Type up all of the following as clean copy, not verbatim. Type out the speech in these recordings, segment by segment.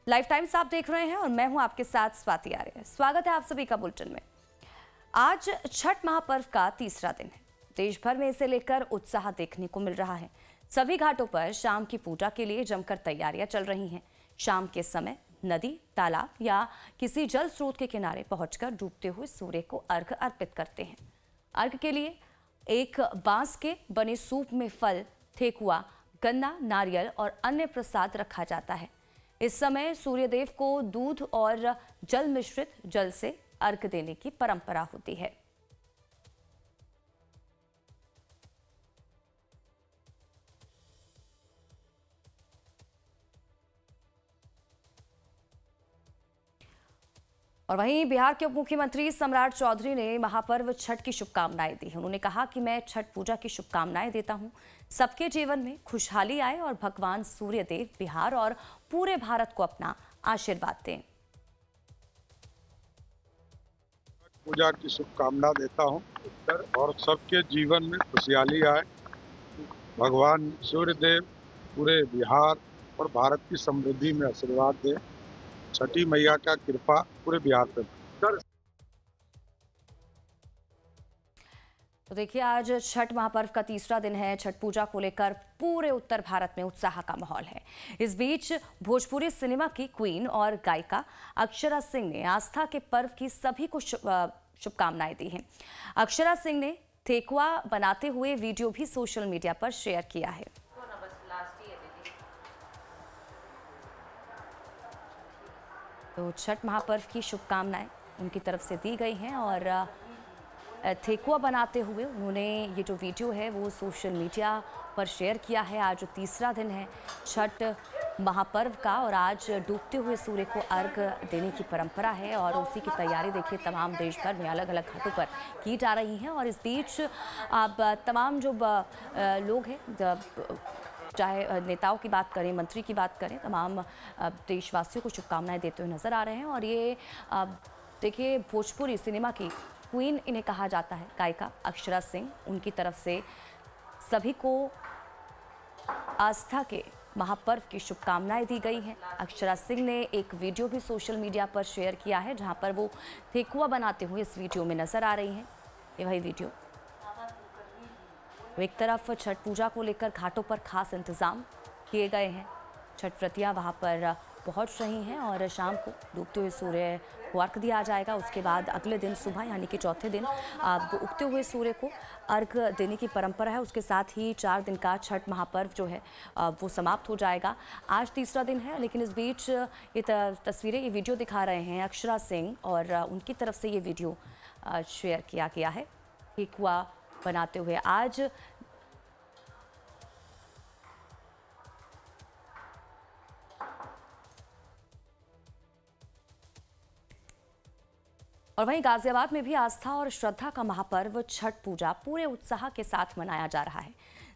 Life times आप देख रहे हैं और मैं हूं आपके साथ स्वाति आर्य। स्वागत है आप सभी का बुलेटिन में। आज छठ महापर्व का तीसरा दिन है। देश भर में इसे लेकर उत्साह देखने को मिल रहा है। सभी घाटों पर शाम की पूजा के लिए जमकर तैयारियां चल रही हैं। शाम के समय नदी, तालाब या किसी जल स्रोत के किनारे पहुंचकर डूबते हुए सूर्य को अर्घ्य अर्पित करते हैं। अर्घ्य के लिए एक बांस के बने सूप में फल, ठेकुआ, गन्ना, नारियल और अन्य प्रसाद रखा जाता है। इस समय सूर्यदेव को दूध और जल मिश्रित जल से अर्घ्य देने की परंपरा होती है। और वहीं बिहार के उप मुख्यमंत्री सम्राट चौधरी ने महापर्व छठ की शुभकामनाएं दी। उन्होंने कहा कि मैं छठ पूजा की शुभकामनाएं देता हूं, सबके जीवन में खुशहाली आए और भगवान सूर्यदेव बिहार और पूरे भारत को अपना आशीर्वाद दें। पूजा की शुभकामना देता हूं और सबके जीवन में खुशहाली आए। भगवान सूर्यदेव पूरे बिहार और भारत की समृद्धि में आशीर्वाद दे। छठी मैया का कृपा पूरे बिहार पे। तो देखिए, आज छठ महापर्व का तीसरा दिन है। छठ पूजा को लेकर पूरे उत्तर भारत में उत्साह का माहौल है। इस बीच भोजपुरी सिनेमा की क्वीन और गायिका अक्षरा सिंह ने आस्था के पर्व की सभी को शुभकामनाएं दी हैं। अक्षरा सिंह ने ठेकुआ बनाते हुए वीडियो भी सोशल मीडिया पर शेयर किया है। तो छठ महापर्व की शुभकामनाएं उनकी तरफ से दी गई हैं और ठेकुआ बनाते हुए उन्होंने ये जो वीडियो है वो सोशल मीडिया पर शेयर किया है। आज तीसरा दिन है छठ महापर्व का और आज डूबते हुए सूर्य को अर्घ्य देने की परंपरा है और उसी की तैयारी देखिए तमाम देश भर में अलग अलग घाटों पर की जा रही हैं। और इस बीच अब तमाम जो लोग हैं, चाहे नेताओं की बात करें, मंत्री की बात करें, तमाम देशवासियों को शुभकामनाएं देते हुए नजर आ रहे हैं। और ये देखिए भोजपुरी सिनेमा की क्वीन इन्हें कहा जाता है, गायिका अक्षरा सिंह, उनकी तरफ से सभी को आस्था के महापर्व की शुभकामनाएं दी गई हैं। अक्षरा सिंह ने एक वीडियो भी सोशल मीडिया पर शेयर किया है जहां पर वो ठेकुआ बनाते हुए इस वीडियो में नजर आ रही हैं। ये वही वीडियो। एक तरफ छठ पूजा को लेकर घाटों पर खास इंतजाम किए गए हैं। छठ व्रतियां वहां पर पहुंच रही हैं और शाम को डूबते हुए सूर्य को अर्घ्य दिया जाएगा। उसके बाद अगले दिन सुबह यानी कि चौथे दिन उगते हुए सूर्य को अर्घ्य देने की परंपरा है। उसके साथ ही 4 दिन का छठ महापर्व जो है वो समाप्त हो जाएगा। आज तीसरा दिन है, लेकिन इस बीच ये तस्वीरें, ये वीडियो दिखा रहे हैं अक्षरा सिंह और उनकी तरफ से ये वीडियो शेयर किया गया है ठेकुआ बनाते हुए। आज और वहीं गाजियाबाद में भी आस्था और श्रद्धा का महापर्व छठ पूजा पूरे उत्साह के साथ मनाया जा रहा है।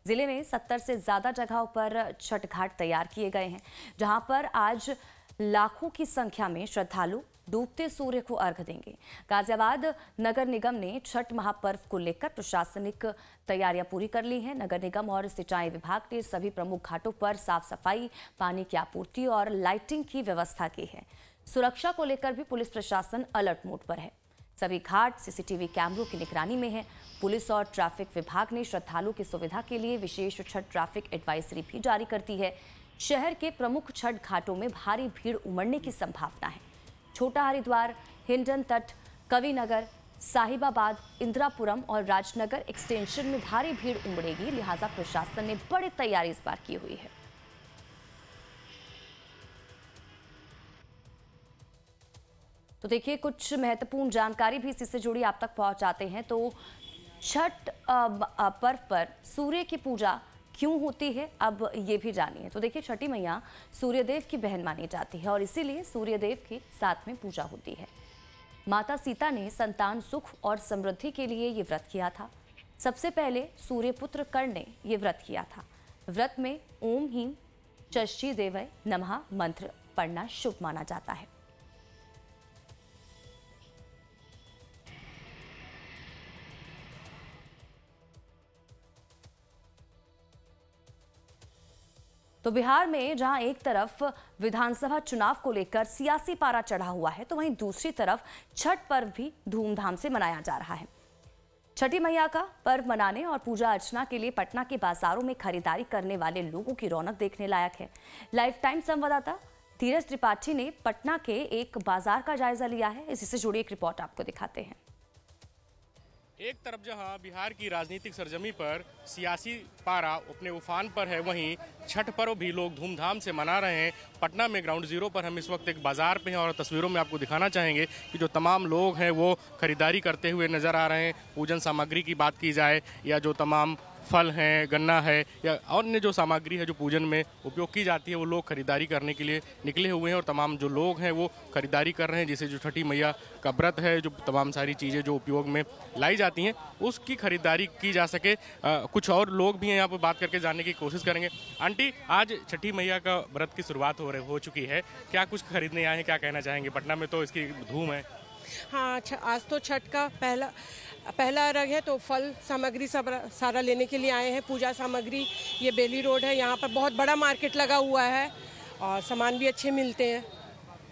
जिले में 70 से ज्यादा जगहों पर छठ घाट तैयार किए गए हैं, जहां पर आज लाखों की संख्या में श्रद्धालु डूबते सूर्य को अर्घ्य देंगे। गाजियाबाद नगर निगम ने छठ महापर्व को लेकर प्रशासनिक तैयारियां पूरी कर ली हैं। नगर निगम और सिंचाई विभाग ने सभी प्रमुख घाटों पर साफ सफाई, पानी की आपूर्ति और लाइटिंग की व्यवस्था की है। सुरक्षा को लेकर भी पुलिस प्रशासन अलर्ट मोड पर है। सभी घाट सीसीटीवी कैमरों की निगरानी में है। पुलिस और ट्रैफिक विभाग ने श्रद्धालुओं की सुविधा के लिए विशेष छठ ट्रैफिक एडवाइजरी भी जारी कर दी है। शहर के प्रमुख छठ घाटों में भारी भीड़ उमड़ने की संभावना है। छोटा हरिद्वार, हिंडन तट, कविनगर, साहिबाबाद, इंदिरापुरम और राजनगर एक्सटेंशन में भारी भीड़ उमड़ेगी, लिहाजा प्रशासन ने बड़ी तैयारी इस बार की हुई है। तो देखिए, कुछ महत्वपूर्ण जानकारी भी इसी से जुड़ी आप तक पहुंचाते हैं। तो छठ पर्व पर सूर्य की पूजा क्यों होती है, अब ये भी जानिए। तो देखिए, छठी मैया सूर्यदेव की बहन मानी जाती है और इसीलिए सूर्यदेव के साथ में पूजा होती है। माता सीता ने संतान सुख और समृद्धि के लिए ये व्रत किया था। सबसे पहले सूर्यपुत्र कर्ण ने ये व्रत किया था। व्रत में ओम ह्रीं षष्ठी देवय नमः मंत्र पढ़ना शुभ माना जाता है। तो बिहार में जहां एक तरफ विधानसभा चुनाव को लेकर सियासी पारा चढ़ा हुआ है, तो वहीं दूसरी तरफ छठ पर्व भी धूमधाम से मनाया जा रहा है। छठी मैया का पर्व मनाने और पूजा अर्चना के लिए पटना के बाजारों में खरीदारी करने वाले लोगों की रौनक देखने लायक है। लाइफ टाइम संवाददाता धीरज त्रिपाठी ने पटना के एक बाजार का जायजा लिया है। इसी से जुड़ी एक रिपोर्ट आपको दिखाते हैं। एक तरफ जहां बिहार की राजनीतिक सरजमी पर सियासी पारा अपने उफान पर है, वहीं छठ पर्व भी लोग धूमधाम से मना रहे हैं। पटना में ग्राउंड जीरो पर हम इस वक्त एक बाजार पे हैं और तस्वीरों में आपको दिखाना चाहेंगे कि जो तमाम लोग हैं वो खरीदारी करते हुए नजर आ रहे हैं। पूजन सामग्री की बात की जाए या जो तमाम फल हैं, गन्ना है या अन्य जो सामग्री है जो पूजन में उपयोग की जाती है, वो लोग खरीदारी करने के लिए निकले हुए हैं। और तमाम जो लोग हैं वो खरीदारी कर रहे हैं, जैसे जो छठी मैया का व्रत है, जो तमाम सारी चीज़ें जो उपयोग में लाई जाती हैं उसकी खरीदारी की जा सके। कुछ और लोग भी हैं यहाँ पर, बात करके जानने की कोशिश करेंगे। आंटी, आज छठी मैया का व्रत की शुरुआत हो चुकी है, क्या कुछ खरीदने आए हैं, क्या कहना चाहेंगे? पटना में तो इसकी धूम है। हाँ, आज तो छठ का पहला अर्घ है, तो फल सामग्री सब सारा लेने के लिए आए हैं। पूजा सामग्री, ये बेली रोड है, यहाँ पर बहुत बड़ा मार्केट लगा हुआ है और सामान भी अच्छे मिलते हैं।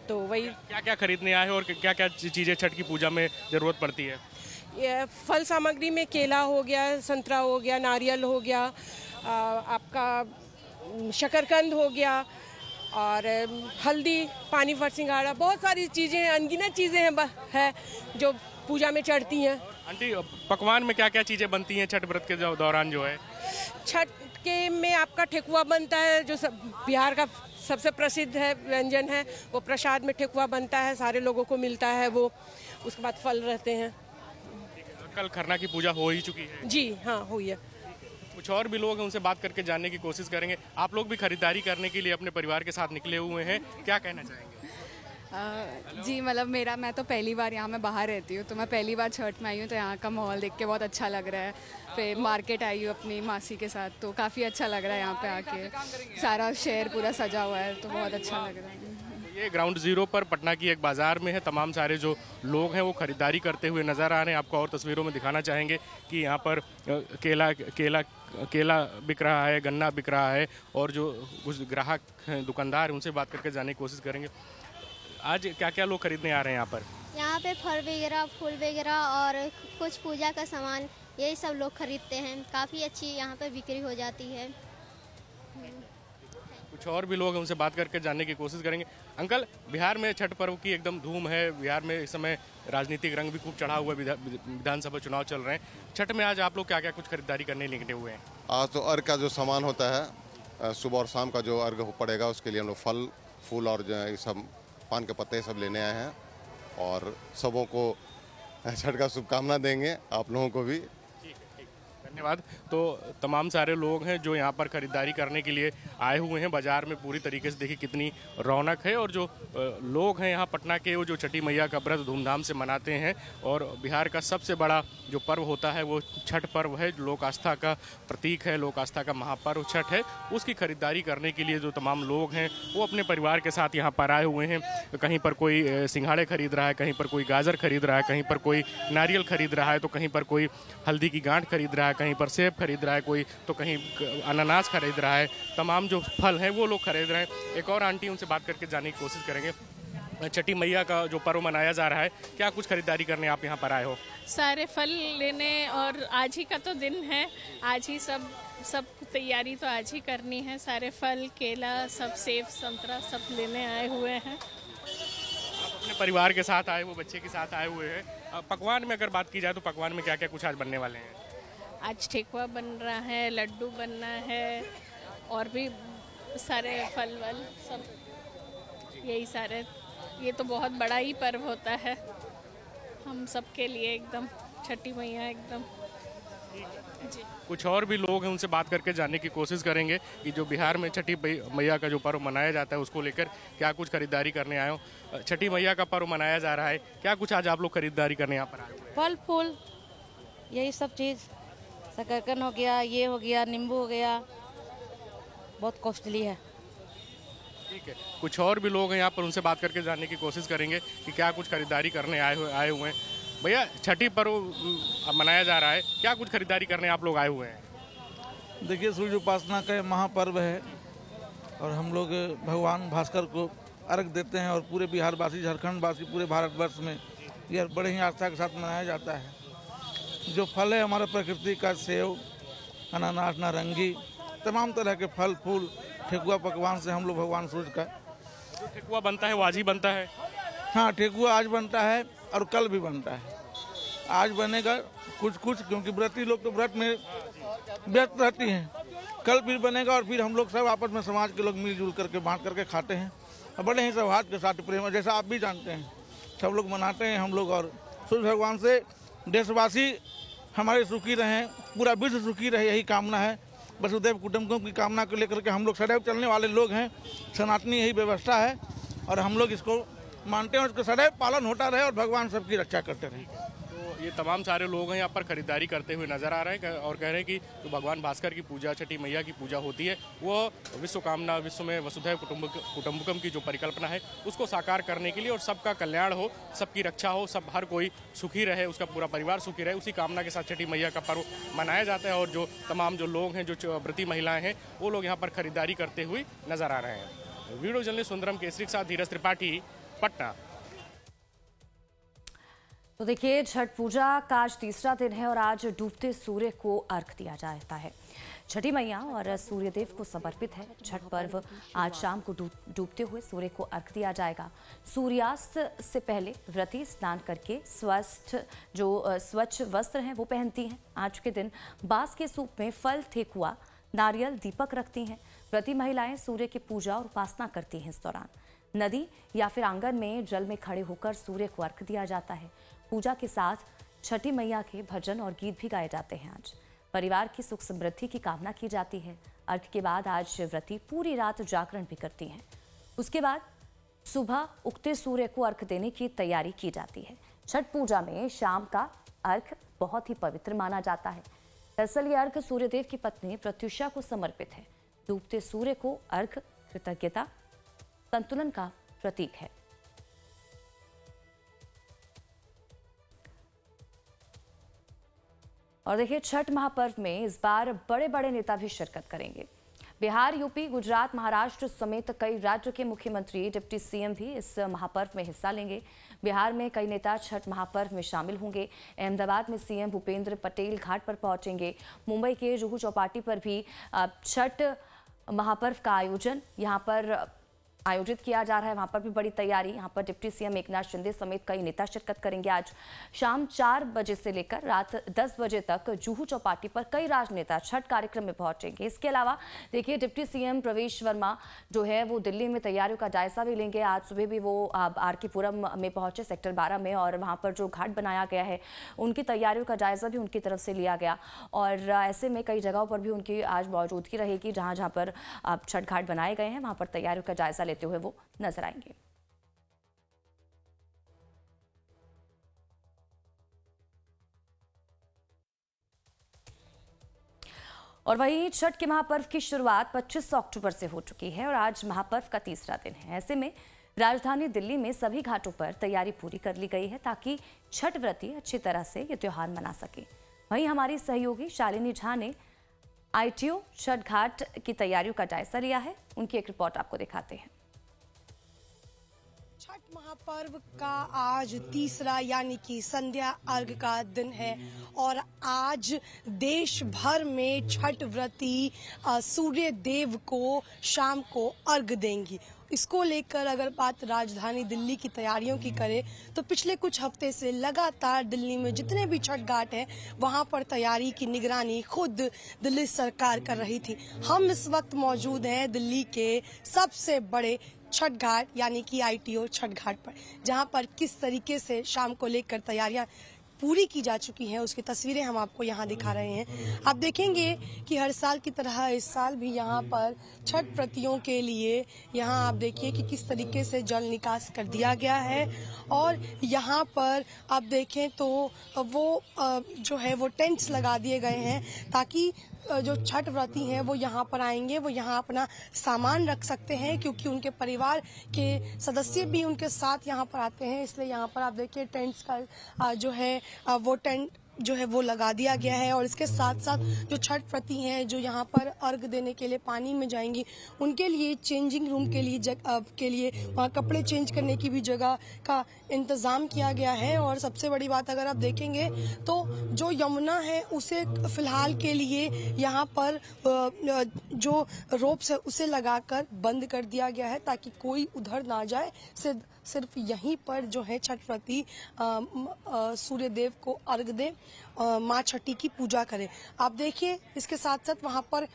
तो वही क्या क्या खरीदने आए हैं और क्या क्या चीज़ें छठ की पूजा में ज़रूरत पड़ती है? ये फल सामग्री में केला हो गया, संतरा हो गया, नारियल हो गया, आपका शकरकंद हो गया और हल्दी, पानी फट सिंघाड़ा, बहुत सारी चीज़ें, अनगिनत चीज़ें हैं जो पूजा में चढ़ती हैं। आंटी, पकवान में क्या क्या चीज़ें बनती हैं छठ व्रत के दौरान जो है? छठ के में आपका ठेकुआ बनता है, जो बिहार का सबसे प्रसिद्ध है, व्यंजन है। वो प्रसाद में ठेकुआ बनता है, सारे लोगों को मिलता है वो। उसके बाद फल रहते हैं। कल खरना की पूजा हो ही चुकी है? जी हाँ, हुई है। कुछ और भी लोग हैं, उनसे बात करके जानने की कोशिश करेंगे। आप लोग भी खरीदारी करने के लिए अपने परिवार के साथ निकले हुए हैं, क्या कहना चाहेंगे? जी, मतलब मैं तो पहली बार यहाँ मैं बाहर रहती हूँ, तो मैं पहली बार छठ में आई हूँ, तो यहाँ का माहौल देख के बहुत अच्छा लग रहा है। फिर मार्केट आई हूँ अपनी मासी के साथ, तो काफ़ी अच्छा लग रहा है यहाँ पे आके। सारा शहर पूरा सजा हुआ है, तो बहुत अच्छा लग रहा है। ये ग्राउंड जीरो पर पटना की एक बाजार में है, तमाम सारे जो लोग हैं वो खरीदारी करते हुए नज़र आ रहे हैं। आपको और तस्वीरों में दिखाना चाहेंगे कि यहाँ पर केला बिक रहा है, गन्ना बिक रहा है और जो कुछ ग्राहक हैं, दुकानदार हैं, उनसे बात करके जानने की कोशिश करेंगे। आज क्या क्या लोग खरीदने आ रहे हैं यहाँ पर? यहाँ पे फल वगैरह, फूल वगैरह और कुछ पूजा का सामान, यही सब लोग खरीदते हैं। काफ़ी अच्छी यहाँ पे बिक्री हो जाती है। कुछ और भी लोग हैं, उनसे बात करके जानने की कोशिश करेंगे। अंकल, बिहार में छठ पर्व की एकदम धूम है। बिहार में इस समय राजनीतिक रंग भी खूब चढ़ा हुआ है, विधानसभा चुनाव चल रहे हैं। छठ में आज आप लोग क्या क्या कुछ खरीदारी करने निकले हुए हैं? आज तो अर्घ का जो सामान होता है, सुबह और शाम का जो अर्घ पड़ेगा, उसके लिए हम लोग फल फूल और जो है सब पान के पत्ते सब लेने आए हैं और सबों को छठ का शुभकामना देंगे, आप लोगों को भी। धन्यवाद। तो तमाम सारे लोग हैं जो यहाँ पर खरीदारी करने के लिए आए हुए हैं। बाजार में पूरी तरीके से देखिए कितनी रौनक है और जो लोग हैं यहाँ पटना के, वो जो छठी मैया का व्रत धूमधाम से मनाते हैं और बिहार का सबसे बड़ा जो पर्व होता है वो छठ पर्व है, लोक आस्था का प्रतीक है, लोक आस्था का महापर्व छठ है। उसकी खरीदारी करने के लिए जो तमाम लोग हैं वो अपने परिवार के साथ यहाँ पर आए हुए हैं। कहीं पर कोई सिंघाड़े खरीद रहा है, कहीं पर कोई गाजर खरीद रहा है, कहीं पर कोई नारियल खरीद रहा है, तो कहीं पर कोई हल्दी की गांठ खरीद रहा है, कहीं पर सेब खरीद रहा है कोई, तो कहीं अनानास खरीद रहा है। तमाम जो फल हैं वो लोग खरीद रहे हैं। एक और आंटी, उनसे बात करके जानने की कोशिश करेंगे। छठी मैया का जो पर्व मनाया जा रहा है, क्या कुछ खरीदारी करने आप यहाँ पर आए हो? सारे फल लेने, और आज ही का तो दिन है, आज ही सब तैयारी तो आज ही करनी है। सारे फल, केला, सब सेब, संतरा सब लेने आए हुए हैं। आप अपने परिवार के साथ आए हुए, बच्चे के साथ आए हुए हैं। पकवान में अगर बात की जाए तो पकवान में क्या क्या कुछ आज बनने वाले हैं? आज ठेकुआ बन रहा है, लड्डू बनना है और भी सारे फल वल सब, यही सारे। ये तो बहुत बड़ा ही पर्व होता है हम सबके लिए, एकदम छठी मैया एकदम। जी, कुछ और भी लोग हैं, उनसे बात करके जानने की कोशिश करेंगे कि जो बिहार में छठी मैया का जो पर्व मनाया जाता है उसको लेकर क्या कुछ खरीदारी करने आए हो। छठी मैया का पर्व मनाया जा रहा है, क्या कुछ आज आप लोग खरीदारी करने यहाँ पर आए हो? फल फूल, यही सब चीज़, शकरकंद हो गया, ये हो गया, नींबू हो गया, बहुत कॉस्टली है। ठीक है, कुछ और भी लोग हैं यहाँ पर, उनसे बात करके जानने की कोशिश करेंगे कि क्या कुछ खरीदारी करने आए हुए हैं। भैया, छठी पर्व मनाया जा रहा है, क्या कुछ खरीदारी करने आप लोग आए हुए हैं? देखिए, सूर्य उपासना का महापर्व है और हम लोग भगवान भास्कर को अर्घ देते हैं और पूरे बिहार वासी, झारखंड वासी, पूरे भारतवर्ष में यह बड़े ही आस्था के साथ मनाया जाता है। जो फल है हमारा प्रकृति का, सेव, अनानास, नारंगी, तमाम तरह के फल फूल, ठेकुआ पकवान से हम लोग भगवान सूर्य का। जो ठेकुआ बनता है वो आज ही बनता है? हाँ, ठेकुआ आज बनता है और कल भी बनता है। आज बनेगा कुछ क्योंकि व्रती लोग तो व्रत में व्यस्त रहती हैं। कल फिर बनेगा और फिर हम लोग सब आपस में समाज के लोग मिलजुल करके बांट करके खाते हैं और बड़े ही सौहार्द के साथ प्रेम, जैसा आप भी जानते हैं, सब लोग मनाते हैं हम लोग। और सूर्य भगवान से देशवासी हमारे सुखी रहें, पूरा विश्व सुखी रहे, यही कामना है। वसुधैव कुटुंबकम की कामना को लेकर के हम लोग सदैव चलने वाले लोग हैं। सनातनी यही व्यवस्था है और हम लोग इसको मानते हैं, उसका सदैव पालन होता रहे और भगवान सबकी रक्षा करते रहे। तो ये तमाम सारे लोग हैं यहाँ पर खरीदारी करते हुए नजर आ रहे हैं और कह रहे हैं कि जो भगवान भास्कर की पूजा, छठी मैया की पूजा होती है, वो विश्व कामना, विश्व में वसुधैव कुटुंबकम की जो परिकल्पना है उसको साकार करने के लिए और सबका कल्याण हो, सबकी रक्षा हो, सब हर कोई सुखी रहे, उसका पूरा परिवार सुखी रहे, उसी कामना के साथ छठी मैया का पर्व मनाया जाता है। और जो तमाम जो लोग हैं, जो व्रती महिलाएं हैं, वो लोग यहाँ पर खरीदारी करते हुए नजर आ रहे हैं। वीडियो जर्नलिस्ट सुंदरम केसरी के साथ धीरज त्रिपाठी, पटना। तो देखिए, छठ पूजा का आज तीसरा दिन है और आज डूबते सूर्य को अर्घ दिया जाता है। छठी मैया और सूर्यदेव को समर्पित है छठ पर्व। आज शाम को डूबते हुए सूर्य को अर्घ दिया जाएगा। सूर्यास्त से पहले व्रती स्नान करके स्वच्छ वस्त्र हैं वो पहनती हैं। आज के दिन बांस के सूप में फल, ठेकुआ, नारियल, दीपक रखती हैं। व्रती महिलाएं सूर्य की पूजा और उपासना करती हैं। इस दौरान नदी या फिर आंगन में जल में खड़े होकर सूर्य को अर्घ दिया जाता है। पूजा के साथ छठी मैया के भजन और गीत भी गाए जाते हैं। आज परिवार की सुख समृद्धि की कामना की जाती है। अर्घ के बाद आज व्रती पूरी रात जागरण भी करती हैं। उसके बाद सुबह उगते सूर्य को अर्घ देने की तैयारी की जाती है। छठ पूजा में शाम का अर्घ बहुत ही पवित्र माना जाता है। दरअसल ये अर्घ सूर्यदेव की पत्नी प्रत्युषा को समर्पित है। डूबते सूर्य को अर्घ कृतज्ञता, संतुलन का प्रतीक है। और देखिए, छठ महापर्व में इस बार बड़े बड़े नेता भी शिरकत करेंगे। बिहार, यूपी, गुजरात, महाराष्ट्र समेत कई राज्य के मुख्यमंत्री, डिप्टी सीएम भी इस महापर्व में हिस्सा लेंगे। बिहार में कई नेता छठ महापर्व में शामिल होंगे। अहमदाबाद में सीएम भूपेंद्र पटेल घाट पर पहुंचेंगे। मुंबई के जुहू चौपाटी पर भी छठ महापर्व का आयोजन यहाँ पर आयोजित किया जा रहा है। वहां पर भी बड़ी तैयारी। यहां पर डिप्टी सीएम एकनाथ शिंदे समेत कई नेता शिरकत करेंगे। आज शाम 4 बजे से लेकर रात 10 बजे तक जुहू चौपाटी पर कई राजनेता छठ कार्यक्रम में पहुंचेंगे। इसके अलावा देखिए, डिप्टी सीएम प्रवेश वर्मा जो है वो दिल्ली में तैयारियों का जायजा भी लेंगे। आज सुबह भी वो आर.के. पुरम में पहुंचे, सेक्टर 12 में, और वहां पर जो घाट बनाया गया है उनकी तैयारियों का जायजा भी उनकी तरफ से लिया गया। और ऐसे में कई जगहों पर भी उनकी आज मौजूदगी रहेगी। जहां पर छठ घाट बनाए गए हैं वहां पर तैयारियों का जायजा लेते हुए वो नजर आएंगे। और वहीं छठ के महापर्व की शुरुआत 25 अक्टूबर से हो चुकी है और आज महापर्व का तीसरा दिन है। ऐसे में राजधानी दिल्ली में सभी घाटों पर तैयारी पूरी कर ली गई है ताकि छठ व्रती अच्छी तरह से ये त्योहार मना सके। वहीं हमारी सहयोगी शालिनी झा ने ITO छठ घाट की तैयारियों का जायजा लिया है। उनकी एक रिपोर्ट आपको दिखाते हैं। छठ महापर्व का आज तीसरा यानी कि संध्या अर्घ का दिन है और आज देश भर में छठ व्रती सूर्य देव को शाम को अर्घ देंगी। इसको लेकर अगर बात राजधानी दिल्ली की तैयारियों की करें तो पिछले कुछ हफ्ते से लगातार दिल्ली में जितने भी छठ घाट हैं वहां पर तैयारी की निगरानी खुद दिल्ली सरकार कर रही थी। हम इस वक्त मौजूद हैं दिल्ली के सबसे बड़े छठ घाट यानी कि ITO छठ घाट पर, जहां पर किस तरीके से शाम को लेकर तैयारियां पूरी की जा चुकी हैं उसकी तस्वीरें हम आपको यहाँ दिखा रहे हैं। आप देखेंगे कि हर साल की तरह इस साल भी यहाँ पर छठ व्रतियों के लिए यहाँ आप देखिए कि किस तरीके से जल निकास कर दिया गया है। और यहाँ पर आप देखें तो वो जो है वो टेंट्स लगा दिए गए हैं ताकि जो छठ व्रती हैं वो यहाँ पर आएंगे, वो यहाँ अपना सामान रख सकते हैं क्योंकि उनके परिवार के सदस्य भी उनके साथ यहाँ पर आते हैं। इसलिए यहाँ पर आप देखिए टेंट्स का जो है वो टेंट जो है वो लगा दिया गया है। और इसके साथ साथ जो छठ व्रती हैं जो यहाँ पर अर्घ देने के लिए पानी में जाएंगी, उनके लिए चेंजिंग रूम के लिए वहाँ कपड़े चेंज करने की भी जगह का इंतज़ाम किया गया है। और सबसे बड़ी बात अगर आप देखेंगे तो जो यमुना है उसे फिलहाल के लिए यहाँ पर जो रोप्स है उसे लगाकर बंद कर दिया गया है ताकि कोई उधर ना जाए। सिर्फ यहीं पर जो है छठ व्रती सूर्य देव को अर्घ दे, माँ छठी की पूजा करें। आप देखिए इसके साथ साथ वहाँ पर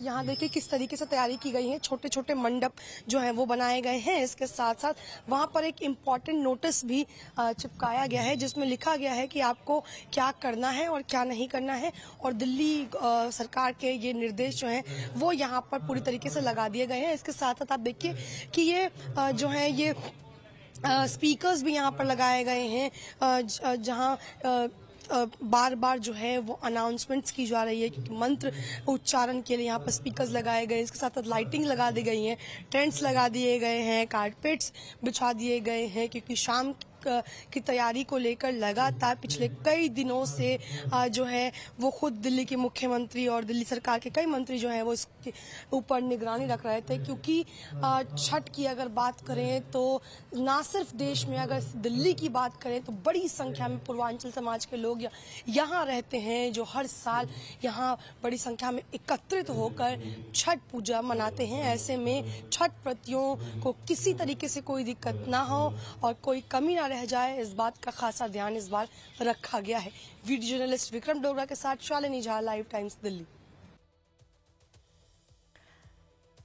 यहाँ देखिए किस तरीके से तैयारी की गई है। छोटे छोटे मंडप जो है वो बनाए गए हैं। इसके साथ साथ वहाँ पर एक इम्पॉर्टेंट नोटिस भी चिपकाया गया है जिसमें लिखा गया है कि आपको क्या करना है और क्या नहीं करना है। और दिल्ली सरकार के ये निर्देश जो हैं वो यहाँ पर पूरी तरीके से लगा दिए गए हैं। इसके साथ साथ आप देखिए कि ये जो है ये स्पीकर्स भी यहाँ पर लगाए गए हैं जहाँ बार बार जो है वो अनाउंसमेंट्स की जा रही है क्योंकि मंत्र उच्चारण के लिए यहाँ पर स्पीकर्स लगाए गए। इसके साथ साथ लाइटिंग लगा दी गई है, टेंट्स लगा दिए गए हैं, कारपेट्स बिछा दिए गए हैं क्योंकि शाम की तैयारी को लेकर लगातार पिछले कई दिनों से जो है वो खुद दिल्ली के मुख्यमंत्री और दिल्ली सरकार के कई मंत्री जो हैं वो इसके ऊपर निगरानी रख रहे थे। क्योंकि छठ की अगर बात करें तो ना सिर्फ देश में, अगर दिल्ली की बात करें तो बड़ी संख्या में पूर्वांचल समाज के लोग यहाँ रहते हैं जो हर साल यहाँ बड़ी संख्या में एकत्रित होकर छठ पूजा मनाते हैं। ऐसे में छठ व्रतियों को किसी तरीके से कोई दिक्कत ना हो और कोई कमी ना रह जाए, इस बात का खासा ध्यान इस बार रखा गया है। वीडियो जर्नलिस्ट विक्रम डोगरा के साथ शालिनी झा, लाइव टाइम्स दिल्ली।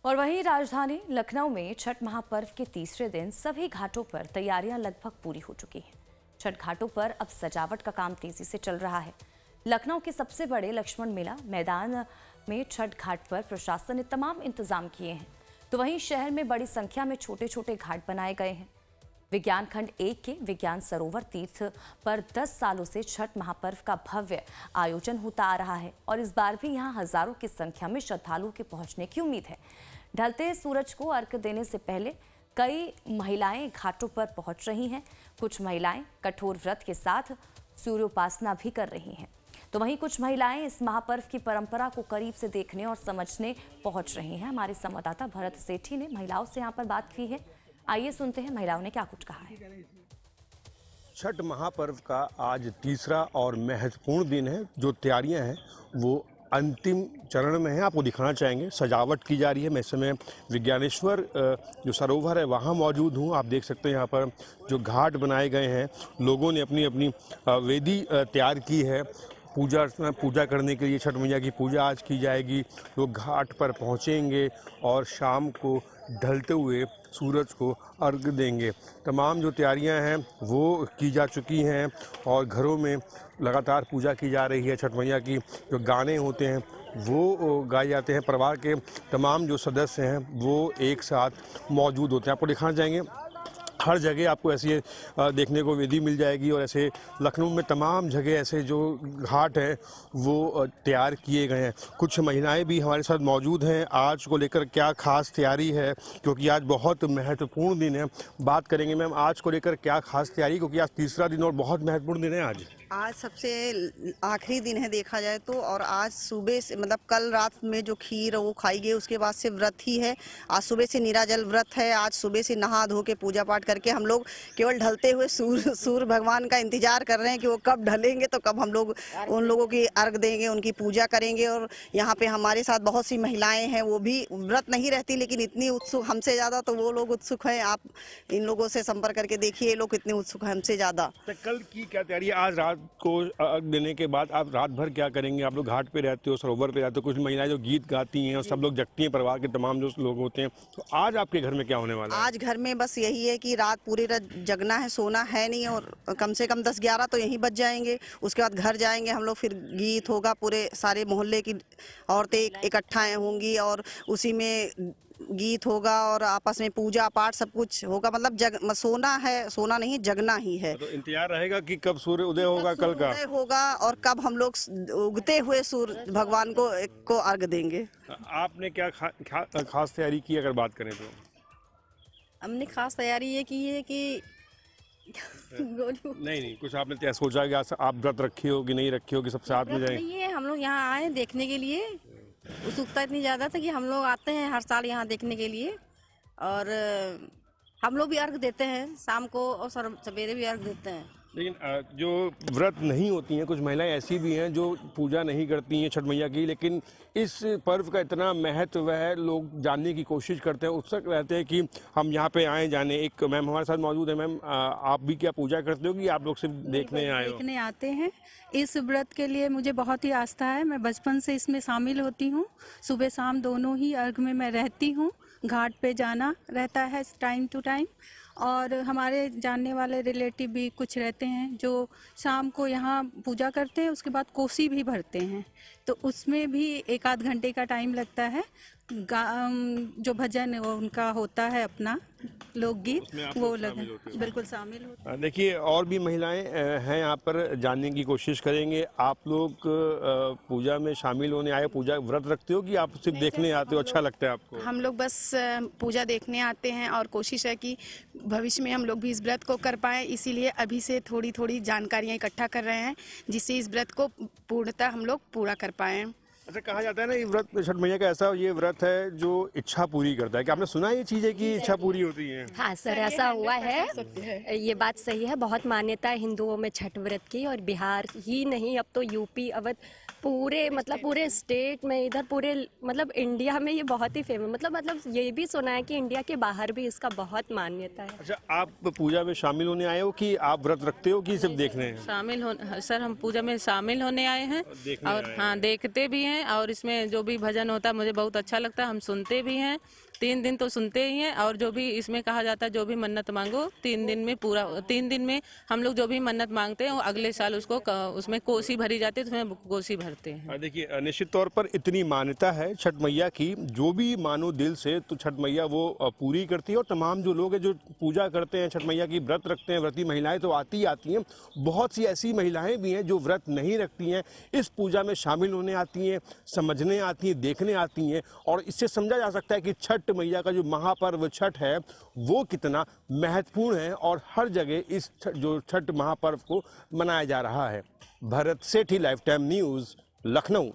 और वहीं राजधानी लखनऊ में छठ महापर्व के तीसरे दिन सभी घाटों पर तैयारियां लगभग पूरी हो चुकी हैं। छठ घाटों पर अब सजावट का काम तेजी से चल रहा है। लखनऊ के सबसे बड़े लक्ष्मण मेला मैदान में छठ घाट पर प्रशासन ने तमाम इंतजाम किए हैं, तो वहीं शहर में बड़ी संख्या में छोटे छोटे घाट बनाए गए हैं। विज्ञान खंड 1 के विज्ञान सरोवर तीर्थ पर 10 सालों से छठ महापर्व का भव्य आयोजन होता आ रहा है और इस बार भी यहां हजारों की संख्या में श्रद्धालुओं के पहुंचने की उम्मीद है। ढलते सूरज को अर्घ्य देने से पहले कई महिलाएं घाटों पर पहुंच रही हैं। कुछ महिलाएं कठोर व्रत के साथ सूर्योपासना भी कर रही हैं, तो वहीं कुछ महिलाएं इस महापर्व की परंपरा को करीब से देखने और समझने पहुंच रही हैं। हमारे संवाददाता भरत सेठी ने महिलाओं से यहाँ पर बात की है। आइए सुनते हैं महिलाओं ने क्या कुछ कहा है। छठ महापर्व का आज तीसरा और महत्वपूर्ण दिन है। जो तैयारियां हैं वो अंतिम चरण में है। आपको दिखाना चाहेंगे, सजावट की जा रही है। मैं इस समय विज्ञानेश्वर जो सरोवर है वहाँ मौजूद हूँ। आप देख सकते हैं यहाँ पर जो घाट बनाए गए हैं, लोगों ने अपनी अपनी वेदी तैयार की है। पूजा करने के लिए छठ मैया की पूजा आज की जाएगी। लोग घाट पर पहुँचेंगे और शाम को ढलते हुए सूरज को अर्घ देंगे। तमाम जो तैयारियां हैं वो की जा चुकी हैं और घरों में लगातार पूजा की जा रही है। छठ मैया की जो गाने होते हैं वो गाए जाते हैं। परिवार के तमाम जो सदस्य हैं वो एक साथ मौजूद होते हैं। आपको दिखाना चाहेंगे, हर जगह आपको ऐसी देखने को वेदी मिल जाएगी और ऐसे लखनऊ में तमाम जगह ऐसे जो घाट हैं वो तैयार किए गए हैं। कुछ महिलाएं भी हमारे साथ मौजूद हैं। आज को लेकर क्या खास तैयारी है, क्योंकि आज बहुत महत्वपूर्ण दिन है। बात करेंगे मैम, आज को लेकर क्या खास तैयारी, क्योंकि आज तीसरा दिन और बहुत महत्वपूर्ण दिन है। आज सबसे आखिरी दिन है देखा जाए तो, और आज सुबह से मतलब कल रात में जो खीर वो खाई गई उसके बाद से व्रत ही है। आज सुबह से निराजल व्रत है। आज सुबह से नहा धो के पूजा पाठ करके हम लोग केवल ढलते हुए सूर्य भगवान का इंतजार कर रहे हैं कि वो कब ढलेंगे तो कब हम लोग उन लोगों की अर्घ देंगे, उनकी पूजा करेंगे। और यहाँ पे हमारे साथ बहुत सी महिलाएं हैं, वो भी व्रत नहीं रहती लेकिन इतनी उत्सुक हमसे ज़्यादा तो वो लोग उत्सुक हैं। आप इन लोगों से संपर्क करके देखिए, ये लोग कितने उत्सुक हैं हमसे ज़्यादा। कल की क्या तैयारी है? आज रात को देने के बाद आप रात भर क्या करेंगे? आप लोग घाट पे रहते हो, सरोवर पे रहते हो, कुछ महिलाएं जो गीत गाती हैं और सब लोग जगती हैं, परिवार के तमाम जो लोग होते हैं, तो आज आपके घर में क्या होने वाला है? आज घर में बस यही है कि रात पूरी रात जगना है, सोना है नहीं, और कम से कम 10-11 तो यहीं बच जाएंगे। उसके बाद घर जाएंगे हम लोग, फिर गीत होगा, पूरे सारे मोहल्ले की औरतें इकट्ठा होंगी और उसी में गीत होगा और आपस में पूजा पाठ सब कुछ होगा। मतलब सोना है, सोना नहीं जगना ही है। तो इंतजार रहेगा कि कब सूर्य उदय होगा, कल का उदय होगा और कब हम लोग उगते हुए सूर्य भगवान को अर्घ देंगे। आपने क्या खास तैयारी की अगर बात करें तो? हमने खास तैयारी ये की है कि नहीं, कुछ आपने क्या सोचा कि आप व्रत रखी हो कि नहीं रखी हो कि सब साथ में जाएं? नहीं है, हम लोग यहाँ आए देखने के लिए। उत्सुकता इतनी ज़्यादा था कि हम लोग आते हैं हर साल यहाँ देखने के लिए, और हम लोग भी अर्घ देते हैं शाम को और सवेरे भी अर्घ देते हैं। लेकिन जो व्रत नहीं होती हैं, कुछ महिलाएं ऐसी भी हैं जो पूजा नहीं करती हैं छठ मैया की, लेकिन इस पर्व का इतना महत्व है, लोग जानने की कोशिश करते हैं, उत्सुक रहते हैं कि हम यहाँ पे आए जाने। एक मैम हमारे साथ मौजूद है। मैम, आप भी क्या पूजा करते हो कि आप लोग सिर्फ देखने आए हो? देखने आते हैं। इस व्रत के लिए मुझे बहुत ही आस्था है, मैं बचपन से इसमें शामिल होती हूँ। सुबह शाम दोनों ही अर्घ में मैं रहती हूँ। घाट पे जाना रहता है टाइम टू टाइम, और हमारे जानने वाले रिलेटिव भी कुछ रहते हैं जो शाम को यहाँ पूजा करते हैं, उसके बाद कोसी भी भरते हैं, तो उसमें भी 1-8 घंटे का टाइम लगता है। जो भजन वो उनका होता है अपना लोकगीत, वो बिल्कुल शामिल होते हैं। देखिए, और भी महिलाएं हैं यहाँ पर, जानने की कोशिश करेंगे। आप लोग पूजा में शामिल होने आए, पूजा व्रत रखते हो कि आप सिर्फ देखने आते हो? अच्छा लगता है आपको? हम लोग बस पूजा देखने आते हैं, और कोशिश है कि भविष्य में हम लोग भी इस व्रत को कर पाएँ, इसीलिए अभी से थोड़ी थोड़ी जानकारियाँ इकट्ठा कर रहे हैं, जिससे इस व्रत को पूर्णतः हम लोग पूरा कर पाएँ। अच्छा, कहा जाता है ना, ये व्रत छठ मैया का ऐसा ये व्रत है जो इच्छा पूरी करता है। क्या आपने सुना है ये चीज़ है कि इच्छा पूरी होती है? हाँ सर, ऐसा हुआ है, ये बात सही है। बहुत मान्यता है हिंदुओं में छठ व्रत की, और बिहार ही नहीं, अब तो यूपी, अवध, पूरे मतलब पूरे स्टेट में, इधर पूरे मतलब इंडिया में ये बहुत ही फेमस, मतलब ये भी सुना है कि इंडिया के बाहर भी इसका बहुत मान्यता है। अच्छा, आप पूजा में शामिल होने आए हो कि आप व्रत रखते हो कि सिर्फ देखने हैं? शामिल हो सर, हम पूजा में शामिल होने आए हैं, और हाँ, देखते भी हैं, और इसमें जो भी भजन होता है मुझे बहुत अच्छा लगता है, हम सुनते भी हैं। 3 दिन तो सुनते ही हैं, और जो भी इसमें कहा जाता है जो भी मन्नत मांगो 3 दिन में पूरा, 3 दिन में हम लोग जो भी मन्नत मांगते हैं वो अगले साल उसको उसमें कोसी भरी जाती है, तो उसमें कोसी भरते हैं। देखिए, निश्चित तौर पर इतनी मान्यता है छठ मैया की, जो भी मानो दिल से तो छठ मैया वो पूरी करती है। और तमाम जो लोग हैं जो पूजा करते हैं छठ मैया की, व्रत रखते हैं, व्रती महिलाएं तो आती हैं, बहुत सी ऐसी महिलाएं भी हैं जो व्रत नहीं रखती हैं, इस पूजा में शामिल होने आती हैं, समझने आती हैं, देखने आती हैं, और इससे समझा जा सकता है कि छठ मैया का जो महापर्व छठ है वो कितना महत्वपूर्ण है, और हर जगह इस जो छठ महापर्व को मनाया जा रहा है। भरत सेठी, लाइफ टाइम न्यूज़, लखनऊ।